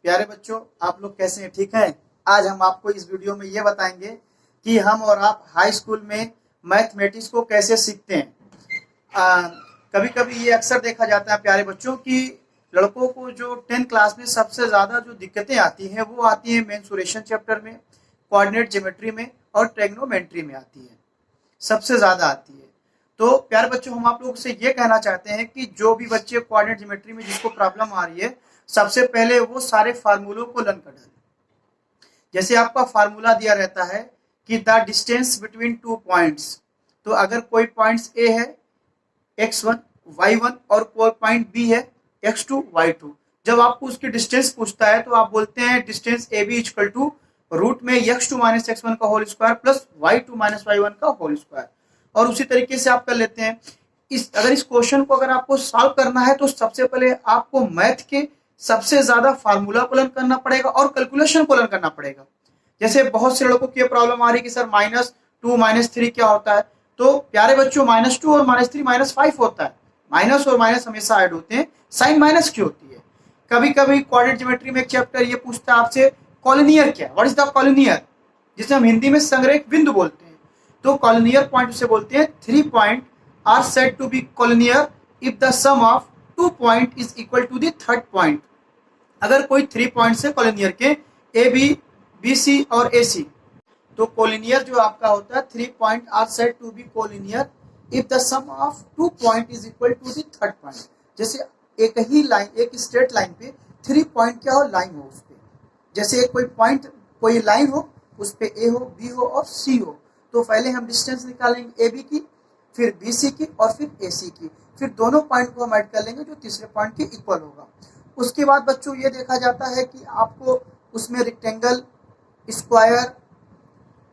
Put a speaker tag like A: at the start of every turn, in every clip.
A: प्यारे बच्चों, आप लोग कैसे हैं? ठीक है। आज हम आपको इस वीडियो में ये बताएंगे कि हम और आप हाई स्कूल में मैथमेटिक्स को कैसे सीखते हैं। कभी कभी ये अक्सर देखा जाता है प्यारे बच्चों कि लड़कों को जो 10th क्लास में सबसे ज़्यादा जो दिक्कतें आती हैं वो आती हैं मेंसुरेशन चैप्टर में, कोऑर्डिनेट ज्योमेट्री में और ट्रिग्नोमेट्री में आती है, सबसे ज़्यादा आती है। तो प्यारे बच्चों, हम आप लोगों से ये कहना चाहते हैं कि जो भी बच्चे कोऑर्डिनेट ज्योमेट्री में जिसको प्रॉब्लम आ रही है, सबसे पहले वो सारे फार्मूलों को लर्न कर डालें। जैसे आपका फार्मूला दिया रहता है कि the distance between two points, तो अगर कोई पॉइंट्स ए है x1 y1 और कोई पॉइंट बी है x2 y2, जब आपको उसकी डिस्टेंस पूछता है तो आप बोलते हैं distance A B equal to root में x2 माइनस x1 का whole square plus y2 minus y1 का होल स्क्वायर। और उसी तरीके से आप कर लेते हैं। अगर इस क्वेश्चन को अगर आपको सॉल्व करना है तो सबसे पहले आपको मैथ के सबसे ज्यादा फार्मूला को लर्न करना पड़ेगा और कैलकुलेशन को लर्न करना पड़ेगा। जैसे बहुत से लड़कों की प्रॉब्लम आ रही है कि सर -2 -3 क्या होता है, तो प्यारे बच्चों -2 और -3 -5 होता है। माइनस और माइनस हमेशा ऐड होते हैं, साइन माइनस क्यों होती है। कभी कभी कोऑर्डिनेट ज्योमेट्री में एक चैप्टर ये पूछता है आपसे कॉलिनियर क्या, व्हाट इज द कॉलिनियर, जिसे हम हिंदी में संरेख बिंदु बोलते हैं। तो कॉलिनियर पॉइंट उसे बोलते हैं 3 point are said to be collinear if the sum of 2 point is equal to the third point. अगर कोई 3 पॉइंट्स है कॉलिनियर के ए बी, बी सी और ए सी, तो कोलिनियर जो आपका होता है 3 point are said to be collinear if the sum of 2 point is equal to the third point. जैसे एक ही लाइन, एक स्ट्रेट लाइन पे 3 पॉइंट क्या हो, लाइन हो उस पे। जैसे कोई पॉइंट, कोई लाइन हो, उस पे ए हो, बी हो और सी हो, तो पहले हम डिस्टेंस निकालेंगे ए बी की, फिर बी सी की और फिर ए सी की, फिर दोनों पॉइंट को हम ऐड कर लेंगे जो तीसरे पॉइंट के इक्वल होगा। उसके बाद बच्चों ये देखा जाता है कि आपको उसमें रेक्टेंगल, स्क्वायर,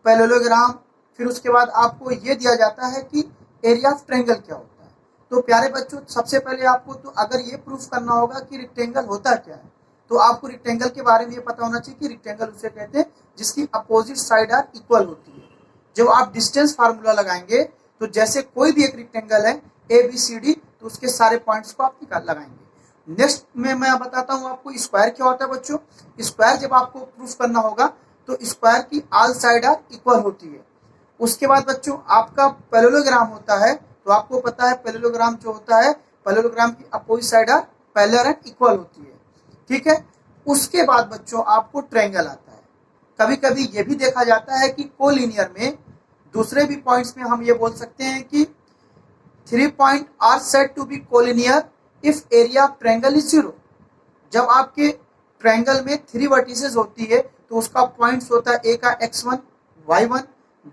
A: पैरेललोग्राम, फिर उसके बाद आपको ये दिया जाता है कि एरिया ऑफ ट्रायंगल क्या होता है। तो प्यारे बच्चों, सबसे पहले आपको तो अगर ये प्रूफ करना होगा कि रेक्टेंगल होता क्या है, तो आपको रेक्टेंगल के बारे में ये पता होना चाहिए कि रेक्टेंगल उसे कहते हैं जिसकी अपोजिट साइड आर इक्वल होती है। जब आप डिस्टेंस फार्मूला लगाएंगे तो जैसे कोई भी एक रेक्टेंगल है ए बी सी डी, तो उसके सारे पॉइंट्स को आप निकाल लगाएंगे। नेक्स्ट में मैं बताता हूँ आपको स्क्वायर क्या होता है बच्चों। स्क्वायर जब आपको प्रूफ करना होगा तो स्क्वायर की ऑल साइड आर इक्वल होती है। उसके बाद बच्चों आपका पैरेललोग्राम होता है, तो आपको पता है पैरेललोग्राम जो होता है, पैरेललोग्राम की opposite side are parallel and equal होती है। ठीक है। उसके बाद बच्चों आपको ट्रायंगल आता है। कभी कभी ये भी देखा जाता है कि कोलिनियर में दूसरे भी पॉइंट्स में हम ये बोल सकते हैं कि 3 point are said to be collinear if area of triangle is 0। जब आपके ट्रायंगल में 3 वर्टिसेस होती है तो उसका पॉइंट्स होता है ए का x1 y1,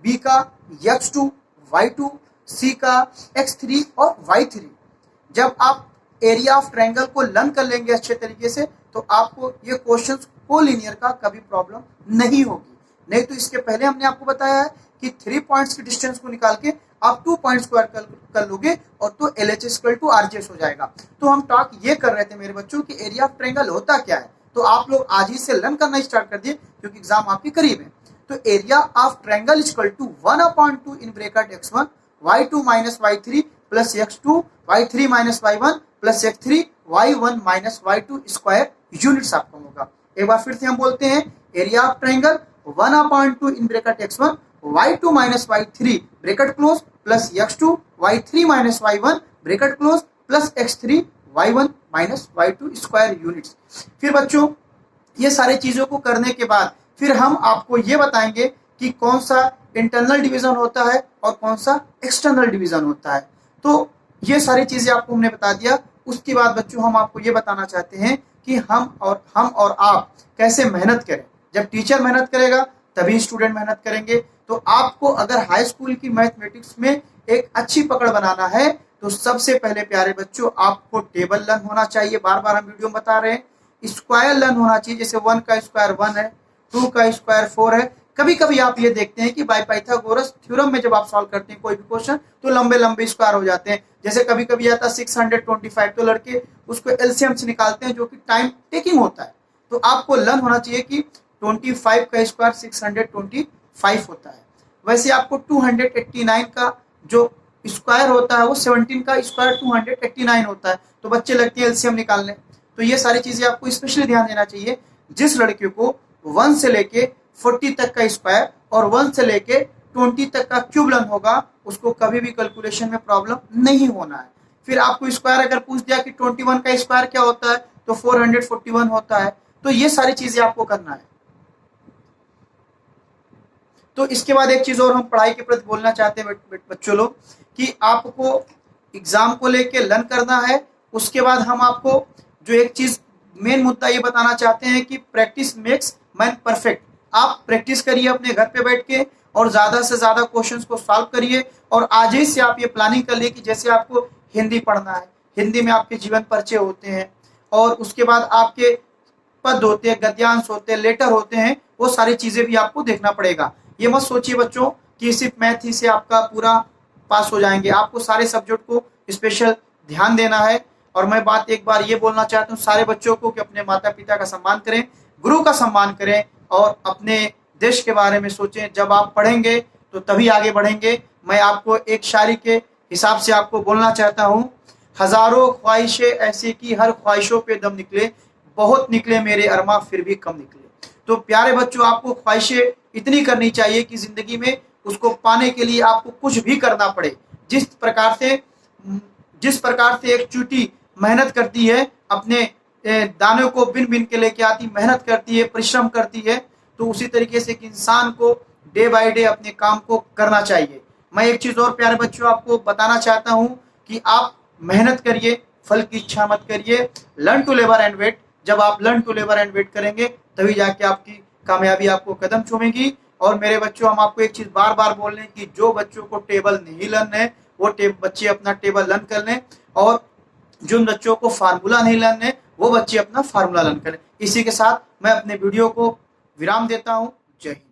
A: बी का x2 y2, सी का x3 और y3। जब आप एरिया ऑफ ट्रायंगल को लर्न कर लेंगे अच्छे तरीके से तो आपको ये क्वेश्चंस कोलिनियर का कभी प्रॉब्लम नहीं होगी। नहीं तो इसके पहले हमने आपको बताया है कि 3 पॉइंट्स की डिस्टेंस को निकाल के आप 2 पॉइंट्स को ऐड कर लोगे और तो LHS इक्वल टू RHS हो जाएगा। तो हम टॉक ये कर रहे थे मेरे बच्चों कि एरिया ऑफ ट्रायंगल होता क्या है, तो आप लोग आज ही से लर्न करना स्टार्ट कर दिए क्योंकि एग्जाम आपके करीब है। तो area of triangle equal to 1/2 in bracket x1 y2 minus y3 plus x2 y3 minus y1 plus x3 y1 minus y2 square units आपका होगा। एक बार फिर से हम बोलते हैं area of triangle 1/2 in bracket x1 y2 minus y3 bracket close plus x2 y3 minus y1 bracket close plus x3 y1 minus y2 square units. फिर बच्चों ये सारी चीजों को करने के बाद फिर हम आपको ये बताएंगे कि कौन सा इंटरनल डिवीजन होता है और कौन सा एक्सटर्नल डिवीजन होता है। तो ये सारी चीजें आपको हमने बता दिया। उसके बाद बच्चों हम आपको ये बताना चाहते हैं कि हम और आप कैसे मेहनत करें। जब टीचर मेहनत करेगा तभी स्टूडेंट मेहनत करेंगे। तो आपको अगर हाई स्कूल की मैथमेटिक्स में एक अच्छी पकड़ बनाना है तो सबसे पहले प्यारे बच्चों आपको टेबल लर्न होना चाहिए। बार बार हम वीडियो में बता रहे हैं, स्क्वायर लर्न होना चाहिए। जैसे 1 का स्क्वायर 1 है, 2 का स्क्वायर 4 है। कभी कभी आप ये देखते हैं कि बाय पाइथागोरस थ्योरम में जब आप सॉल्व करते हैं कोई भी क्वेश्चन तो लंबे लंबे स्क्वायर हो जाते हैं। जैसे कभी कभी आता है 625, तो लड़के उसको एलसीएम से निकालते हैं जो कि टाइम टेकिंग होता है। तो आपको लर्न होना चाहिए कि 25 का स्क्वायर 625 होता है। वैसे आपको 289 का जो स्क्वायर होता है वो 17 का स्क्वायर 289 होता है। तो बच्चे लगते हैं एलसीएम निकालने। तो ये सारी चीजें आपको स्पेशली ध्यान देना चाहिए। जिस लड़के को 1 से लेके 40 तक का स्क्वायर और 1 से लेके 20 तक का क्यूब लन होगा, उसको कभी भी कैलकुलेशन में प्रॉब्लम नहीं होना है। फिर आपको स्क्वायर अगर पूछ दिया कि 21 का स्क्वायर क्या होता है, तो 441 होता है। तो ये सारी चीजें आपको करना है। तो इसके बाद एक चीज और हम पढ़ाई के प्रति बोलना चाहते हैं बच्चों लोग, कि आपको एग्जाम को लेके लर्न करना है। उसके बाद हम आपको जो एक चीज मेन मुद्दा ये बताना चाहते हैं कि प्रैक्टिस मेक्स मैन परफेक्ट। आप प्रैक्टिस करिए अपने घर पे बैठ के और ज्यादा से ज्यादा क्वेश्चंस को सॉल्व करिए। और आज ही से आप ये प्लानिंग कर लिए कि जैसे आपको हिंदी पढ़ना है, हिंदी में आपके जीवन परिचय होते हैं और उसके बाद आपके पद होते हैं, गद्यांश होते हैं, लेटर होते हैं, वो सारी चीजें भी आपको देखना पड़ेगा। ये मत सोचिए बच्चों कि सिर्फ मैथ ही से आपका पूरा पास हो जाएंगे। आपको सारे सब्जेक्ट को स्पेशल ध्यान देना है। और मैं बात एक बार ये बोलना चाहता हूँ सारे बच्चों को कि अपने माता पिता का सम्मान करें, गुरु का सम्मान करें और अपने देश के बारे में सोचें। जब आप पढ़ेंगे तो तभी आगे बढ़ेंगे। मैं आपको एक शायरी के हिसाब से आपको बोलना चाहता हूँ, हजारों ख्वाहिशें ऐसी की हर ख्वाहिशों पे दम निकले, बहुत निकले मेरे अरमा फिर भी कम निकले। तो प्यारे बच्चों, आपको ख्वाहिशें इतनी करनी चाहिए कि जिंदगी में उसको पाने के लिए आपको कुछ भी करना पड़े। जिस प्रकार से एक चींटी मेहनत करती है, अपने दानों को बिन बिन के लेके आती, मेहनत करती है, परिश्रम करती है, तो उसी तरीके से एक इंसान को डे बाय डे अपने काम को करना चाहिए। मैं एक चीज और प्यारे बच्चों आपको बताना चाहता हूं कि आप मेहनत करिए, फल की इच्छा मत करिए। Learn to labour and wait. जब आप learn to labour and wait करेंगे तभी जाके आपकी कामयाबी आपको कदम चूमेगी। और मेरे बच्चों, हम आपको एक चीज बार बार बोल रहे हैं कि जो बच्चों को टेबल नहीं लर्न है वो बच्चे अपना टेबल लर्न कर लें, और जिन बच्चों को फार्मूला नहीं लर्न है वो बच्चे अपना फार्मूला लर्न करें। इसी के साथ मैं अपने वीडियो को विराम देता हूँ। जय हिंद।